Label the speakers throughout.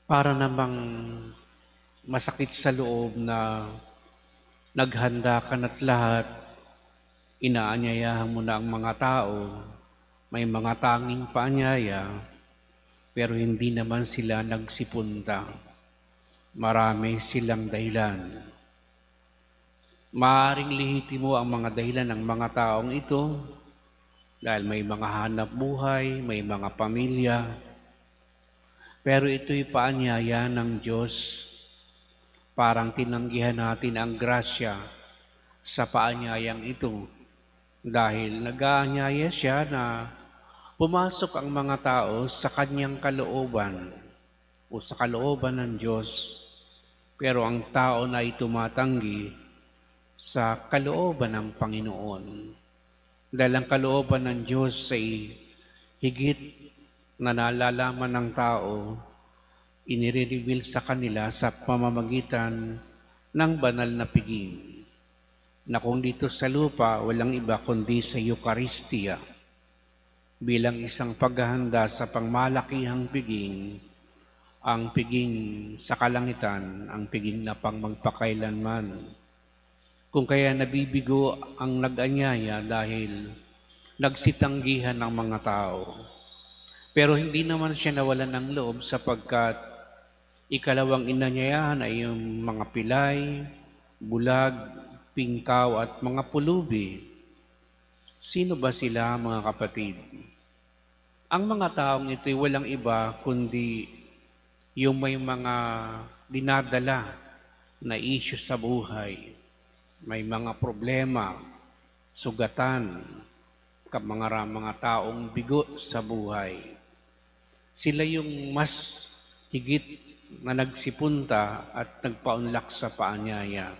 Speaker 1: Para namang masakit sa loob na naghanda ka na't lahat, inaanyayahan mo na ang mga tao, may mga tanging paanyaya, pero hindi naman sila nagsipunta. Marami silang dahilan. Maaaring lihitin mo ang mga dahilan ng mga taong ito dahil may mga hanap buhay, may mga pamilya, pero ito'y paanyaya ng Diyos. Parang tinanggihan natin ang grasya sa paanyayang ito dahil nag-aanyaya siya na pumasok ang mga tao sa kanyang kalooban o sa kalooban ng Diyos. Pero ang tao na ay tumatanggi sa kalooban ng Panginoon. Dahil ang kalooban ng Diyos ay higit na nalalaman ng tao, inire-reveal sa kanila sa pamamagitan ng banal na piging, na kung dito sa lupa, walang iba kundi sa Eucharistia, bilang isang paghahanda sa pangmalakihang piging, ang piging sa kalangitan, ang piging na pang magpakailanman. Kung kaya nabibigo ang nag-anyaya dahil nagsitanggihan ng mga tao. Pero hindi naman siya nawalan ng loob sapagkat ikalawang inanyayahan ay yung mga pilay, bulag, pingkaw at mga pulubi. Sino ba sila, mga kapatid? Ang mga taong ito'y walang iba kundi yung may mga dinadala na issue sa buhay. May mga problema, sugatan, mga taong bigo sa buhay. Sila yung mas higit na nagsipunta at nagpaunlak sa paanyaya.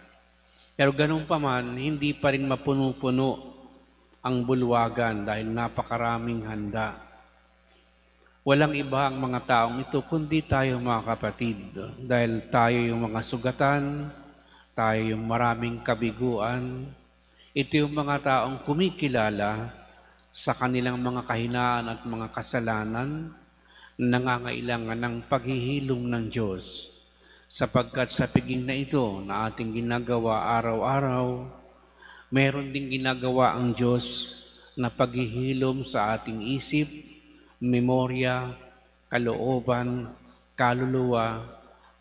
Speaker 1: Pero ganun pa man, hindi pa rin mapuno-puno ang bulwagan dahil napakaraming handa. Walang iba ang mga taong ito kundi tayo, mga kapatid, dahil tayo yung mga sugatan, tayo yung maraming kabiguan. Ito yung mga taong kumikilala sa kanilang mga kahinaan at mga kasalanan, nangangailangan ng paghihilom ng Diyos. Sapagkat sa piging na ito na ating ginagawa araw-araw, meron ding ginagawa ang Diyos na paghihilom sa ating isip, memorya, kalooban, kaluluwa,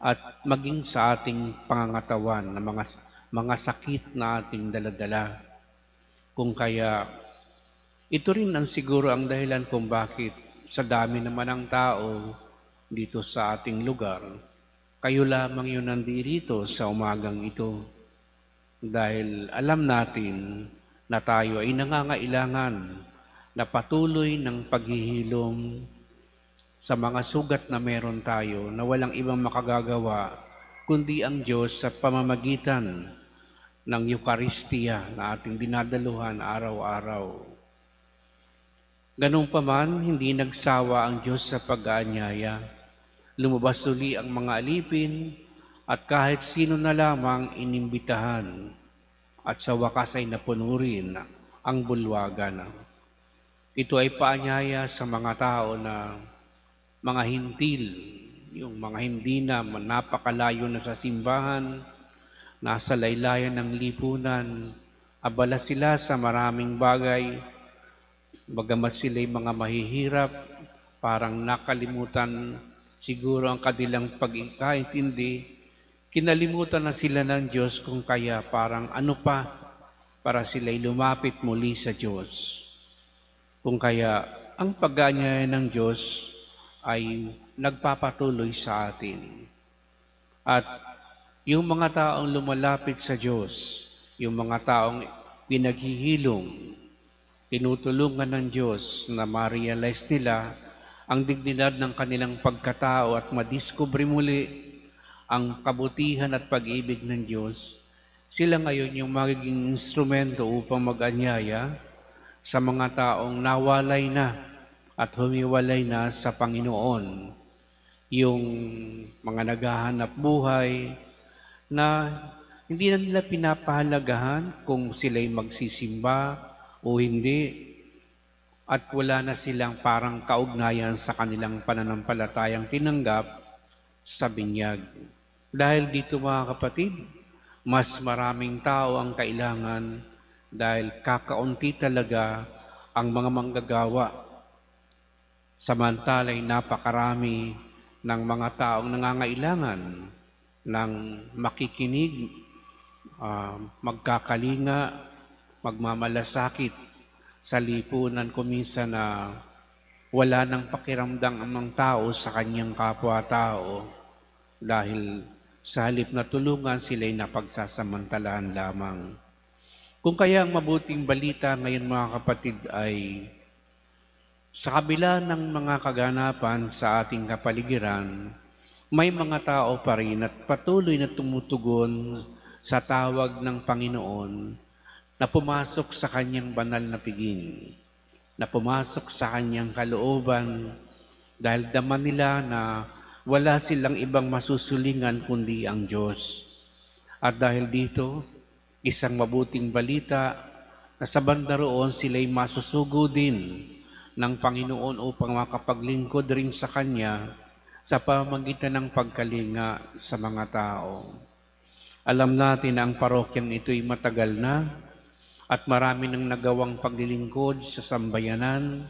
Speaker 1: at maging sa ating pangangatawan na mga sakit na ating daladala. Kung kaya, ito rin ang siguro ang dahilan kung bakit sa dami naman ng tao dito sa ating lugar, kayo lamang yun nandirito sa umagang ito. Dahil alam natin na tayo ay nangangailangan na patuloy ng paghihilom sa mga sugat na meron tayo na walang ibang makagagawa kundi ang Diyos sa pamamagitan ng Eucharistia na ating dinadaluhan araw-araw. Ganun pa man, hindi nagsawa ang Diyos sa pag-aanyaya. Lumabas uli ang mga alipin at kahit sino na lamang inimbitahan at sa wakas ay napuno rin ang bulwagan. Ito ay paanyaya sa mga tao na mga hintil, yung mga hindi na napakalayo na sa simbahan, nasa laylayan ng lipunan, abala sila sa maraming bagay, bagamat sila'y mga mahihirap, parang nakalimutan siguro ang kanilang pag-ikaintindi, kinalimutan na sila ng Diyos kung kaya parang ano pa para sila'y lumapit muli sa Diyos. Kung kaya ang pag-aanyaya ng Diyos ay nagpapatuloy sa atin. At yung mga taong lumalapit sa Diyos, yung mga taong pinaghihilom, tinutulungan ng Diyos na ma-realize nila ang dignidad ng kanilang pagkatao at madiskubre muli ang kabutihan at pag-ibig ng Diyos, sila ngayon yung magiging instrumento upang mag-anyaya sa mga taong nawalay na at humiwalay na sa Panginoon. Yung mga naghahanap buhay na hindi na nila pinapahalagahan kung sila'y magsisimba o hindi, at wala na silang parang kaugnayan sa kanilang pananampalatayang tinanggap, sa binyag. Dahil dito mga kapatid, mas maraming tao ang kailangan dahil kakaunti talaga ang mga manggagawa. Samantala'y napakarami ng mga taong nangangailangan ng makikinig, magkakalinga, magmamalasakit sa lipunan ko minsan na wala nang pakiramdam ang tao sa kanyang kapwa-tao dahil sa halip na tulungan sila'y napagsasamantalahan lamang. Kung kaya ang mabuting balita ngayon mga kapatid ay sa kabila ng mga kaganapan sa ating kapaligiran, may mga tao pa rin at patuloy na tumutugon sa tawag ng Panginoon na pumasok sa kanyang banal na piging, na pumasok sa kanyang kalooban dahil daman nila na wala silang ibang masusulingan kundi ang Diyos. At dahil dito, isang mabuting balita na sa banda roon sila'y masusugo din ng Panginoon upang makapaglingkod rin sa Kanya sa pamamagitan ng pagkalinga sa mga tao. Alam natin na ang parokyang ito'y matagal na at marami nang nagawang paglilingkod sa sambayanan.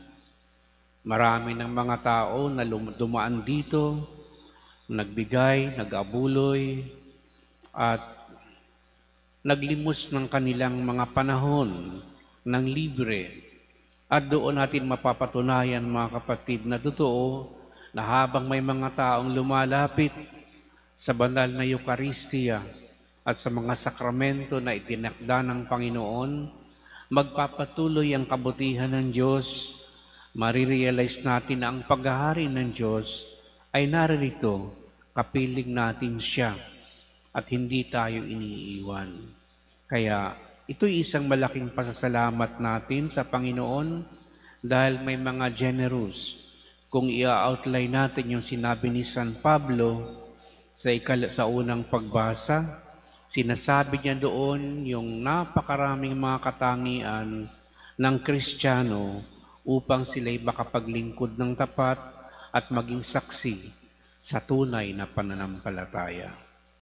Speaker 1: Marami ng mga tao na dumaan dito, nagbigay, nag-abuloy, at naglimos ng kanilang mga panahon ng libre. At doon natin mapapatunayan mga kapatid na totoo na habang may mga taong lumalapit sa banal na Eucharistia at sa mga sakramento na itinakda ng Panginoon, magpapatuloy ang kabutihan ng Diyos. Marirealize natin na ang paghahari ng Diyos ay naririto, kapiling natin siya at hindi tayo iniiwan. Kaya ito'y isang malaking pasasalamat natin sa Panginoon dahil may mga generous. Kung i-outline natin yung sinabi ni San Pablo sa unang pagbasa, sinasabi niya doon yung napakaraming mga katangian ng Kristiyano upang sila'y makapaglingkod ng tapat at maging saksi sa tunay na pananampalataya.